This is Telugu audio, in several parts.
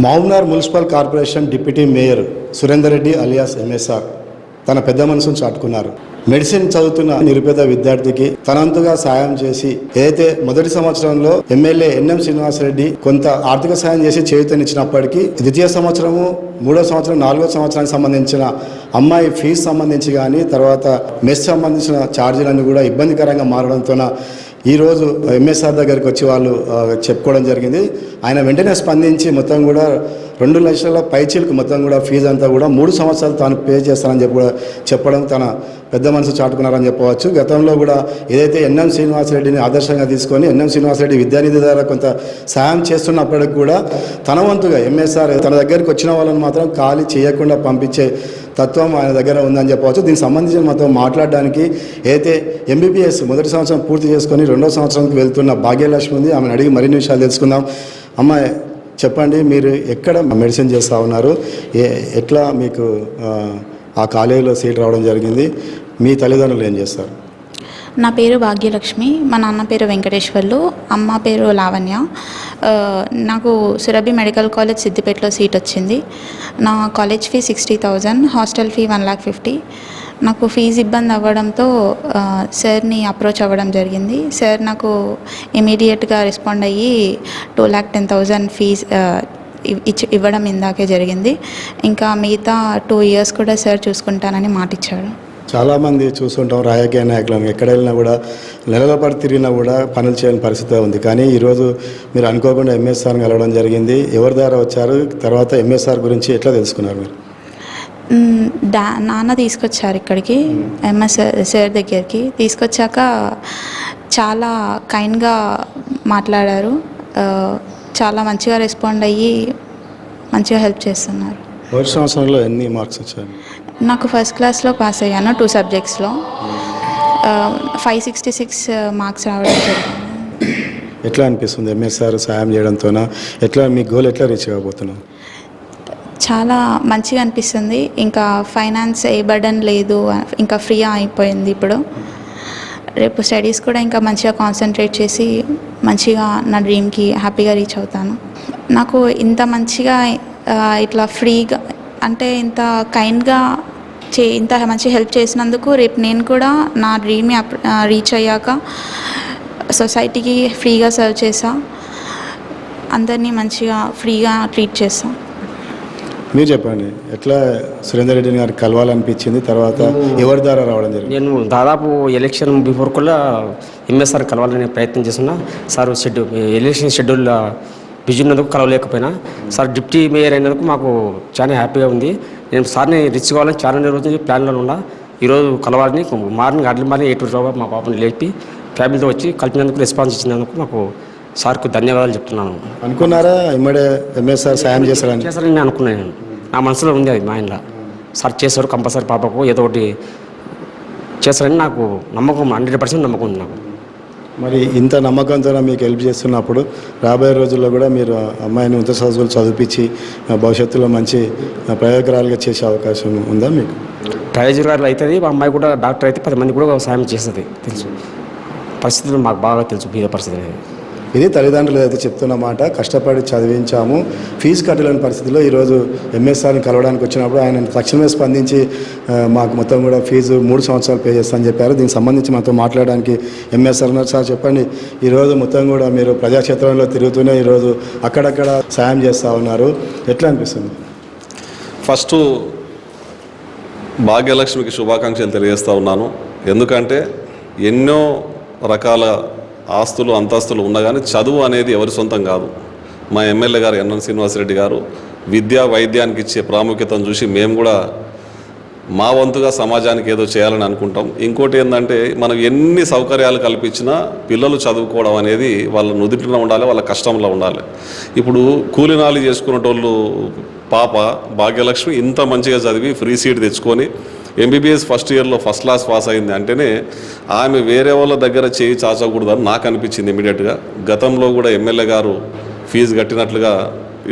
Mahabubnagar municipal corporation deputy mayor Surender Reddy alias MSR తన పెద్ద మనసును చాటుకున్నారు. మెడిసిన్ చదువుతున్న నిరుపేద విద్యార్థికి తనంతుగా సాయం చేసి ఏదైతే మొదటి సంవత్సరంలో ఎమ్మెల్యే ఎన్ఎం శ్రీనివాసరెడ్డి కొంత ఆర్థిక సాయం చేసి చేయూతనిచ్చినప్పటికీ ద్వితీయ సంవత్సరము, మూడో సంవత్సరం, నాలుగో సంవత్సరానికి సంబంధించిన అమ్మాయి ఫీజు సంబంధించి కానీ తర్వాత మెస్ సంబంధించిన ఛార్జీలన్నీ కూడా ఇబ్బందికరంగా మారడంతో ఈరోజు ఎంఎస్ఆర్ దగ్గరికి వచ్చి వాళ్ళు చెప్పుకోవడం జరిగింది. ఆయన వెంటనే స్పందించి మొత్తం కూడా 2 లక్షల పైచీలకు మొత్తం కూడా ఫీజు అంతా కూడా 3 సంవత్సరాలు తాను పే చేస్తానని చెప్పడం తన పెద్ద మనసు చాటుకున్నారని చెప్పవచ్చు. గతంలో కూడా ఏదైతే ఎన్ఎం శ్రీనివాసరెడ్డిని ఆదర్శంగా తీసుకొని ఎన్ఎం శ్రీనివాసరెడ్డి విద్యానిధి ద్వారా కొంత సాయం చేస్తున్నప్పటికి కూడా తన వంతుగా ఎంఎస్ఆర్ తన దగ్గరికి వచ్చిన వాళ్ళని మాత్రం ఖాళీ చేయకుండా పంపించే తత్వం ఆయన దగ్గర ఉందని చెప్పవచ్చు. దీనికి సంబంధించి మాతో మాట్లాడడానికి అయితే ఎంబీబీఎస్ మొదటి సంవత్సరం పూర్తి చేసుకొని 2వ సంవత్సరానికి వెళ్తున్న భాగ్యలక్ష్మి ఉంది. ఆమెను అడిగి మరిన్ని విషయాలు తెలుసుకుందాం. అమ్మాయి చెప్పండి, మీరు ఎక్కడ మెడిసిన్ చేస్తూ ఉన్నారు, ఎట్లా మీకు ఆ కాలేజీలో సీట్ రావడం జరిగింది, మీ తల్లిదండ్రులు ఏం చేస్తారు? నా పేరు భాగ్యలక్ష్మి, మా నాన్న పేరు వెంకటేశ్వర్లు, అమ్మ పేరు లావణ్య. నాకు సురభి మెడికల్ కాలేజ్ సిద్దిపేటలో సీట్ వచ్చింది. నా కాలేజ్ ఫీ 60,000, హాస్టల్ ఫీ 1,50,000. నాకు ఫీజు ఇబ్బంది అవ్వడంతో సార్ని అప్రోచ్ అవ్వడం జరిగింది. సార్ నాకు ఇమీడియట్గా రెస్పాండ్ అయ్యి 2,10,000 ఫీజు ఇవ్వడం ఇందాకే జరిగింది. ఇంకా మిగతా 2 ఇయర్స్ కూడా సార్ చూసుకుంటానని మాట ఇచ్చాడు. చాలామంది చూస్తుంటాం రాజకీయ నాయకులను, ఎక్కడ వెళ్ళినా కూడా నెలల పాటు తిరిగినా కూడా పనులు చేయని పరిస్థితి ఉంది. కానీ ఈరోజు మీరు అనుకోకుండా ఎంఎస్ఆర్ని కలవడం జరిగింది. ఎవరి ద్వారా వచ్చారు, తర్వాత ఎంఎస్ఆర్ గురించి ఎట్లా తెలుసుకున్నారు మీరు? నాన్న తీసుకొచ్చారు ఇక్కడికి, సార్ దగ్గరికి. తీసుకొచ్చాక చాలా కైండ్గా మాట్లాడారు, చాలా మంచిగా రెస్పాండ్ అయ్యి మంచిగా హెల్ప్ చేస్తున్నారు. మొదటి సంవత్సరంలో ఎన్ని మార్క్స్ వచ్చాయి? నాకు ఫస్ట్ క్లాస్లో పాస్ అయ్యాను 2 సబ్జెక్ట్స్లో. 566 మార్క్స్ రావడం జరిగింది. ఎట్లా అనిపిస్తుంది ఎంఎస్ఆర్ సాయం చేయడంతోనా? ఎట్లా మీ గోల్ ఎట్లా రీచ్ అవ్వబోతున్నాం? చాలా మంచిగా అనిపిస్తుంది. ఇంకా ఫైనాన్స్ ఏ బర్డన్ లేదు, ఇంకా ఫ్రీ అయిపోయింది. ఇప్పుడు రేపు స్టడీస్ కూడా ఇంకా మంచిగా కాన్సన్ట్రేట్ చేసి మంచిగా నా డ్రీమ్కి హ్యాపీగా రీచ్ అవుతాను. నాకు ఇంత మంచిగా ఇట్లా ఫ్రీగా అంటే ఇంత కైండ్గా ఇంత మంచి హెల్ప్ చేసినందుకు రేపు నేను కూడా నా డ్రీమ్ని రీచ్ అయ్యాక సొసైటీకి ఫ్రీగా సర్వ్ చేసా, అందరినీ మంచిగా ఫ్రీగా ట్రీట్ చేస్తా. మీరు చెప్పండి, ఎట్లా సురేందర్ రెడ్డి గారికి కలవాలనిపించింది, తర్వాత ఎవరి ద్వారా రావడం జరిగింది? నేను దాదాపు ఎలక్షన్ బిఫోర్ కూడా ఎంఎస్ఆర్ కలవాలని ప్రయత్నం చేస్తున్నా. సార్ ఎలక్షన్ షెడ్యూల్ బిజీ ఉన్నందుకు కలవలేకపోయినా, సార్ డిప్యూటీ మేయర్ అయినందుకు మాకు చాలా హ్యాపీగా ఉంది. నేను సార్ని రిచ్ కావాలని చాలా రోజులు ప్లాన్లో ఉన్నా. ఈరోజు కలవాలని మార్నింగ్ అర్లీ మార్నింగ్ 8 మా పాపని లేపి ఫ్యామిలీతో వచ్చి కలిపినందుకు రెస్పాన్స్ ఇచ్చినందుకు మాకు సార్కు ధన్యవాదాలు చెప్తున్నాను. అనుకున్నారా ఇమ్మడే ఎంఎస్ఆర్ సాయం చేస్తారని? చేస్తారని నేను అనుకున్నాను. నా మనసులో ఉంది అది, మా ఇంట్లో సార్ చేస్తారు కంపల్సరీ, పాపకు ఏదో ఒకటి చేస్తారని నాకు నమ్మకం, 100% నమ్మకం ఉంది నాకు. మరి ఇంత నమ్మకంతో మీకు హెల్ప్ చేస్తున్నప్పుడు రాబోయే రోజుల్లో కూడా మీరు అమ్మాయిని ఉన్నత చదువులు చదివించి భవిష్యత్తులో మంచి ప్రయోజకురాలుగా చేసే అవకాశం ఉందా మీకు? ప్రయోజకురాలు అవుతుంది. మా అమ్మాయి కూడా డాక్టర్ అయితే 10 మంది కూడా సాయం చేస్తుంది. తెలుసు పరిస్థితులు మాకు బాగా తెలుసు, బీద పరిస్థితి అనేది. ఇది తల్లిదండ్రులు అయితే చెప్తున్న మాట. కష్టపడి చదివించాము, ఫీజు కట్టలేని పరిస్థితిలో ఈరోజు ఎంఎస్ఆర్ని కలవడానికి వచ్చినప్పుడు ఆయన తక్షణమే స్పందించి మాకు మొత్తం కూడా ఫీజు 3 సంవత్సరాలు పే చేస్తామని చెప్పారు. దీనికి సంబంధించి మాతో మాట్లాడడానికి ఎంఎస్ఆర్ ఉన్నారు. సార్ చెప్పండి, ఈరోజు మొత్తం కూడా మీరు ప్రజాక్షేత్రంలో తిరుగుతూనే ఈరోజు అక్కడక్కడ సాయం చేస్తూ ఉన్నారు, ఎట్లా అనిపిస్తుంది? ఫస్ట్ భాగ్యలక్ష్మికి శుభాకాంక్షలు తెలియజేస్తూ ఉన్నాను. ఎందుకంటే ఎన్నో రకాల ఆస్తులు అంతస్తులు ఉన్నా కానీ చదువు అనేది ఎవరి సొంతం కాదు. మా ఎమ్మెల్యే గారు ఎన్ఎం శ్రీనివాసరెడ్డి గారు విద్యా వైద్యానికి ఇచ్చే ప్రాముఖ్యతను చూసి మేము కూడా మా వంతుగా సమాజానికి ఏదో చేయాలని అనుకుంటాం. ఇంకోటి ఏంటంటే మనం ఎన్ని సౌకర్యాలు కల్పించినా పిల్లలు చదువుకోవడం అనేది వాళ్ళ నుదిటిలో ఉండాలి, వాళ్ళ కష్టంలో ఉండాలి. ఇప్పుడు కూలినాలు చేసుకునేటోళ్ళు పాప భాగ్యలక్ష్మి ఇంత మంచిగా చదివి ఫ్రీ సీట్ తెచ్చుకొని ఎంబీబీఎస్ ఫస్ట్ ఇయర్లో ఫస్ట్ క్లాస్ పాస్ అయింది అంటేనే ఆమె వేరే వాళ్ళ దగ్గర చేయి చాచకూడదని నాకు అనిపించింది ఇమీడియట్గా. గతంలో కూడా ఎమ్మెల్యే గారు ఫీజు కట్టినట్లుగా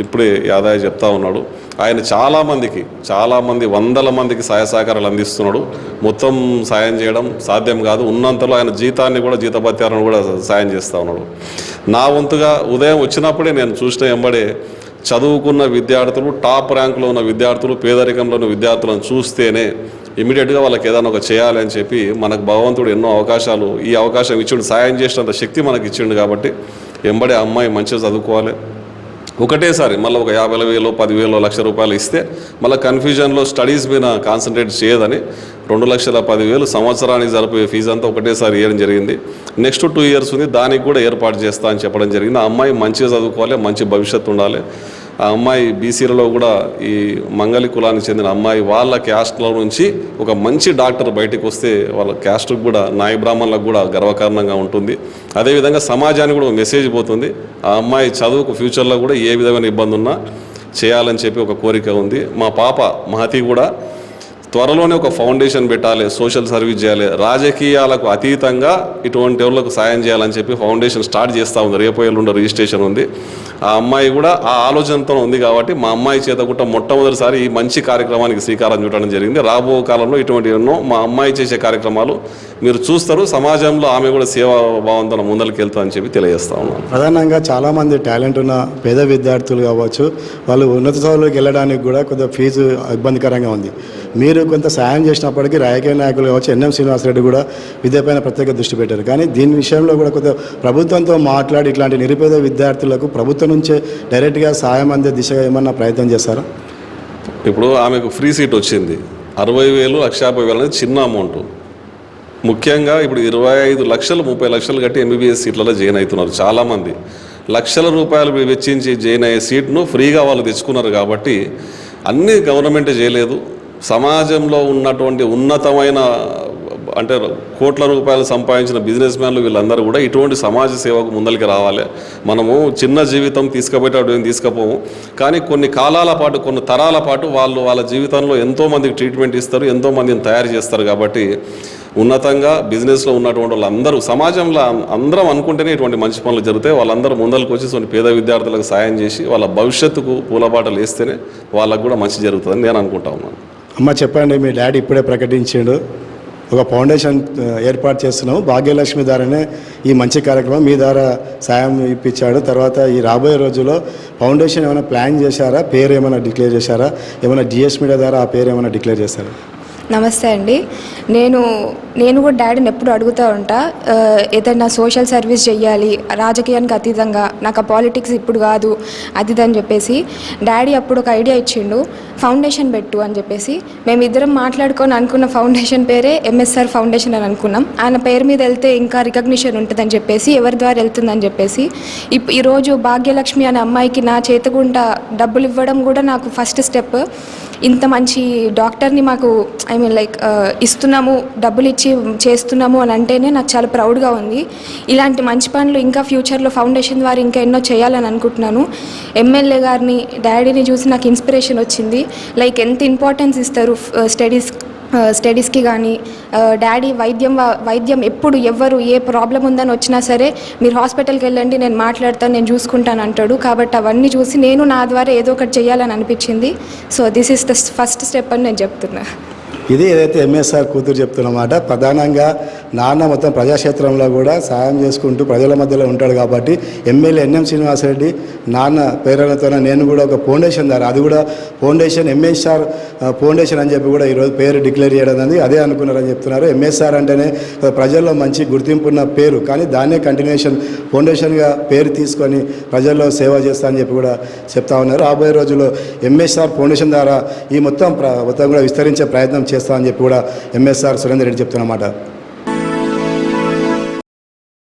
ఇప్పుడే యాదయ్య చెప్తా ఉన్నాడు. ఆయన చాలామంది 100 మందికి సహాయ సహకారాలు అందిస్తున్నాడు. మొత్తం సాయం చేయడం సాధ్యం కాదు, ఉన్నంతలో ఆయన జీతాన్ని కూడా జీతభత్యాలను కూడా సాయం చేస్తూ ఉన్నాడు. నా వంతుగా ఉదయం వచ్చినప్పుడే నేను చూసిన ఎంబడే చదువుకున్న విద్యార్థులు, టాప్ ర్యాంకులో ఉన్న విద్యార్థులు, పేదరికంలో ఉన్న విద్యార్థులను చూస్తేనే ఇమీడియట్గా వాళ్ళకి ఏదైనా ఒక చేయాలి అని చెప్పి మనకు భగవంతుడు ఎన్నో అవకాశాలు, ఈ అవకాశం ఇచ్చిండు, సాయం చేసినంత శక్తి మనకి ఇచ్చిండు. కాబట్టి ఎంబడే అమ్మాయి మంచిగా చదువుకోవాలి. ఒకటేసారి మళ్ళీ ఒక 50,000, 10,000, ₹1,00,000 ఇస్తే మళ్ళీ కన్ఫ్యూజన్లో స్టడీస్ మీద కాన్సన్ట్రేట్ చేయదని 2,10,000 సంవత్సరానికి జరిపే ఫీజు అంతా ఒకటేసారి ఇవ్వడం జరిగింది. నెక్స్ట్ 2 years ఉంది, దానికి కూడా ఏర్పాటు చేస్తా అని చెప్పడం జరిగింది. ఆ అమ్మాయి మంచిగా చదువుకోవాలి, మంచి భవిష్యత్తు ఉండాలి. ఆ అమ్మాయి బీసీలలో కూడా ఈ మంగళి కులానికి చెందిన అమ్మాయి వాళ్ళ క్యాస్ట్లో నుంచి ఒక మంచి డాక్టర్ బయటకు వస్తే వాళ్ళ క్యాస్ట్కి కూడా, నాయ బ్రాహ్మణులకు కూడా గర్వకారణంగా ఉంటుంది. అదేవిధంగా సమాజానికి కూడా మెసేజ్ పోతుంది. ఆ అమ్మాయి చదువుకు ఫ్యూచర్లో కూడా ఏ విధమైన ఇబ్బంది ఉన్నా చేయాలని చెప్పి ఒక కోరిక ఉంది. మా పాప మహతి కూడా త్వరలోనే ఒక ఫౌండేషన్ పెట్టాలి, సోషల్ సర్వీస్ చేయాలి, రాజకీయాలకు అతీతంగా ఇటువంటి వాళ్ళకు సాయం చేయాలని చెప్పి ఫౌండేషన్ స్టార్ట్ చేస్తూ ఉంది. రేపు ఎల్లుండి రిజిస్ట్రేషన్ ఉంది. ఆ అమ్మాయి కూడా ఆ ఆలోచనతో ఉంది. కాబట్టి మా అమ్మాయి చేత కూడా మొట్టమొదటిసారి ఈ మంచి కార్యక్రమానికి శ్రీకారం చుట్టడం జరిగింది. రాబో కాలంలో ఇటువంటి ఎన్నో మా అమ్మాయి చేసే కార్యక్రమాలు మీరు చూస్తారు. సమాజంలో ఆమె కూడా సేవా భావంతో ముందరికి వెళ్తా అని చెప్పి తెలియజేస్తా ఉన్నాను. ప్రధానంగా చాలామంది టాలెంట్ ఉన్న పేద విద్యార్థులు కావచ్చు, వాళ్ళు ఉన్నత చదువులకు వెళ్ళడానికి కూడా కొద్దిగా ఫీజు ఇబ్బందికరంగా ఉంది. మీరు కొంత సాయం చేసినప్పటికీ రాజకీయ నాయకులు కావచ్చు, ఎన్ఎం శ్రీనివాసరెడ్డి కూడా విద్యపైన ప్రత్యేక దృష్టి పెట్టారు. కానీ దీని విషయంలో కూడా కొద్దిగా ప్రభుత్వంతో మాట్లాడి ఇట్లాంటి నిరుపేద విద్యార్థులకు ప్రభుత్వం నుంచే డైరెక్ట్గా సాయం అందే దిశగా ఏమన్నా ప్రయత్నం చేస్తారా? ఇప్పుడు ఆమెకు ఫ్రీ సీట్ వచ్చింది. 60,000, 1,50,000 అనేది చిన్న అమౌంట్. ముఖ్యంగా ఇప్పుడు 25 లక్షలు, 30 లక్షలు కట్టి ఎంబీబీఎస్ సీట్లలో జాయిన్ అవుతున్నారు చాలామంది. లక్షల రూపాయలు వెచ్చించి జాయిన్ అయ్యే సీట్ను ఫ్రీగా వాళ్ళు తెచ్చుకున్నారు. కాబట్టి అన్నీ గవర్నమెంటే చేయలేదు. సమాజంలో ఉన్నటువంటి ఉన్నతమైన అంటే కోట్ల రూపాయలు సంపాదించిన బిజినెస్ మ్యాన్లు వీళ్ళందరూ కూడా ఇటువంటి సమాజ సేవకు ముందరికి రావాలి. మనము చిన్న జీవితం తీసుకుపోయేటప్పుడు ఏం తీసుకుపోము, కానీ కొన్ని కాలాల పాటు, కొన్ని తరాల పాటు వాళ్ళు వాళ్ళ జీవితంలో ఎంతోమందికి ట్రీట్మెంట్ ఇస్తారు, ఎంతోమందిని తయారు చేస్తారు. కాబట్టి ఉన్నతంగా బిజినెస్లో ఉన్నటువంటి వాళ్ళందరూ, సమాజంలో అందరం అనుకుంటేనే ఇటువంటి మంచి పనులు జరుగుతాయి. వాళ్ళందరూ ముందరికి వచ్చి పేద విద్యార్థులకు సాయం చేసి వాళ్ళ భవిష్యత్తుకు పూలబాటలు వేస్తేనే వాళ్ళకు కూడా మంచి జరుగుతుందని నేను అనుకుంటా ఉన్నాను. అమ్మ చెప్పండి, మీ డాడీ ఇప్పుడే ప్రకటించాడు ఒక ఫౌండేషన్ ఏర్పాటు చేస్తున్నాము, భాగ్యలక్ష్మి ద్వారానే ఈ మంచి కార్యక్రమం మీ ద్వారా సాయం ఇప్పించాడు. తర్వాత ఈ రాబోయే రోజుల్లో ఫౌండేషన్ ఏమైనా ప్లాన్ చేశారా, పేరు ఏమైనా డిక్లేర్ చేశారా, ఏమైనా జిఎస్ మీడియా ద్వారా ఆ పేరు ఏమైనా డిక్లేర్ చేశారా? నమస్తే అండి. నేను కూడా డాడీని ఎప్పుడు అడుగుతూ ఉంటా, ఏదైనా సోషల్ సర్వీస్ చెయ్యాలి రాజకీయానికి అతీతంగా, నాకు ఆ పాలిటిక్స్ ఇప్పుడు కాదు అది అని చెప్పేసి. డాడీ అప్పుడు ఒక ఐడియా ఇచ్చిండు, ఫౌండేషన్ పెట్టు అని చెప్పేసి. మేమిద్దరం మాట్లాడుకొని అనుకున్న ఫౌండేషన్ పేరే ఎంఎస్ఆర్ ఫౌండేషన్ అని అనుకున్నాం. ఆయన పేరు మీద వెళ్తే ఇంకా రికగ్నిషన్ ఉంటుందని చెప్పేసి, ఎవరి ద్వారా వెళ్తుందని చెప్పేసి ఈరోజు భాగ్యలక్ష్మి అనే అమ్మాయికి నా చేతిగుండా డబ్బులు ఇవ్వడం కూడా నాకు ఫస్ట్ స్టెప్. ఇంత మంచి డాక్టర్ని మాకు ఇస్తున్నాము, డబ్బులు ఇచ్చి చేస్తున్నాము అని అంటేనే నాకు చాలా ప్రౌడ్గా ఉంది. ఇలాంటి మంచి పనులు ఇంకా ఫ్యూచర్లో ఫౌండేషన్ ద్వారా ఇంకా ఎన్నో చేయాలని అనుకుంటున్నాను. ఎమ్మెల్యే గారిని, డాడీని చూసి నాకు ఇన్స్పిరేషన్ వచ్చింది. ఎంత ఇంపార్టెన్స్ ఇస్తారు స్టడీస్కి కానీ. డాడీ వైద్యం ఎప్పుడు ఎవరు ఏ ప్రాబ్లం ఉందని వచ్చినా సరే మీరు హాస్పిటల్కి వెళ్ళండి, నేను మాట్లాడతాను, నేను చూసుకుంటాను అంటాడు. కాబట్టి అవన్నీ చూసి నేను నా ద్వారా ఏదో ఒకటి చేయాలని అనిపించింది. So this is the first step అని నేను చెప్తున్నా. ఇది ఏదైతే ఎంఎస్ఆర్ కూతురు చెప్తున్నమాట. ప్రధానంగా నాన్న మొత్తం ప్రజాక్షేత్రంలో కూడా సాయం చేసుకుంటూ ప్రజల మధ్యలో ఉంటాడు. కాబట్టి ఎమ్మెల్యే ఎన్ఎం శ్రీనివాసరెడ్డి నాన్న ప్రేరణతోనే నేను కూడా ఒక ఫౌండేషన్ ద్వారా, అది కూడా ఫౌండేషన్ ఎంఎస్ఆర్ ఫౌండేషన్ అని చెప్పి కూడా ఈరోజు పేరు డిక్లేర్ చేయడం అనేది అదే అనుకున్నారని చెప్తున్నారు. ఎంఎస్ఆర్ అంటేనే ప్రజల్లో మంచి గుర్తింపు ఉన్న పేరు, కానీ దాన్నే కంటిన్యూషన్ ఫౌండేషన్గా పేరు తీసుకొని ప్రజల్లో సేవ చేస్తా అని చెప్పి కూడా చెప్తా ఉన్నారు. రాబోయే రోజుల్లో ఎంఎస్ఆర్ ఫౌండేషన్ ద్వారా ఈ మొత్తం కూడా విస్తరించే ప్రయత్నం చేస్తా అని చెప్పి కూడా ఎంఎస్ఆర్ సురేందర్ రెడ్డి చెప్తున్నమాట.